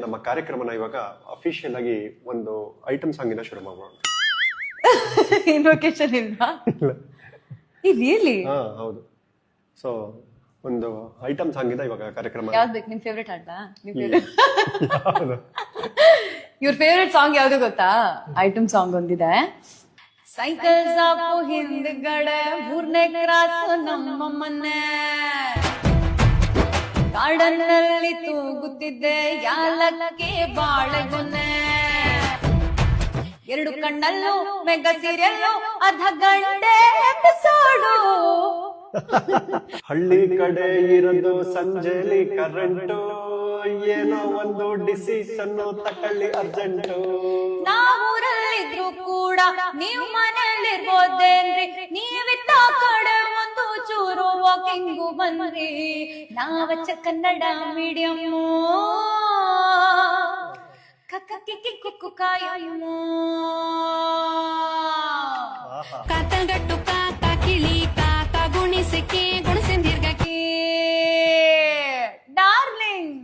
ನಮ್ಮ ಕಾರ್ಯಕ್ರಮನ ಇವಾಗ ಅಫಿಷಿಯಲ್ ಆಗಿ ಒಂದು ಐಟಮ್ ಸಾಂಗ್ ಇಂದ ಶುರು ಮಾಡೋಣ. ಇನ್ವೊಕೇಶನ್ ಇಲ್ವಾ? ರಿಯಲಿ? ಹಾ ಹೌದು. ಸೊ ಒಂದು ಐಟಮ್ ಸಾಂಗ್ ಇಂದ ಇವಾಗ ಕಾರ್ಯಕ್ರಮ. ಯಾವ್ದು ಬೇಕು? ನಿಮ್ ಫೇವ್ರೇಟ್ ಹಾಡ್ಲಾ? ಇವ್ರ ಫೇವ್ರೇಟ್ ಸಾಂಗ್ ಯಾವ್ದು ಗೊತ್ತಾ? ಐಟಮ್ ಸಾಂಗ್ ಒಂದಿದೆ. ಸೈಕಲ್ ಸಾಪು ಹಿಂದ್ಗಡೆ 3ನೇ ಕ್ರಾಸ್ ನಮ್ಮ ಮನೆ, ಗಾರ್ಡನ್ ನಲ್ಲಿ ತೂಗುತ್ತಿದ್ದೆ ಯಾಲಕ್ಕೆ ಬಾಳೆಗೊನೆ, 2 ಕಣ್ಣಲ್ಲೂ ಮೆಗಾ ಸೀರಿಯಲ್ಲು ಅರ್ಧ ಗಂಟೆ ಎಪಿಸೋಡು. ಹಳ್ಳಿ ಕಡೆ ಇರೋದು ಸಂಜೆಲಿ ಕರೆಂಟು, ಏನೋ ಒಂದು ಡಿಸಿಷನ್ ತಕೊಳ್ಳಿ ಅರ್ಜೆಂಟು. ನಾವೂರಲ್ಲಿದ್ರು ಕೂಡ ನೀವು ಮನೆಯಲ್ಲಿರ್ಬೋದೇನ್ರಿ, ನೀವಿದ್ದ ಕಡೆ ಒಂದು ಚೂರು ವಾಕಿಂಗು ಬನ್ರಿ. ನಾವಚ್ಚ ಕನ್ನಡ ಮೀಡಿಯಮ್ಮು, ಕಕ್ಕಿ ಕುಕ್ಕು ಕಾಯಮ್ಮು. ಕಾತಗಟ್ಟು ಕಾಕ ಕಿಳಿ ಕಾಕ ಗುಣಿಸಿಕೆ ಗುಣಸಿಂದಿರ್ಗಕ್ಕೆ ಡಾರ್ಲಿಂಗ್.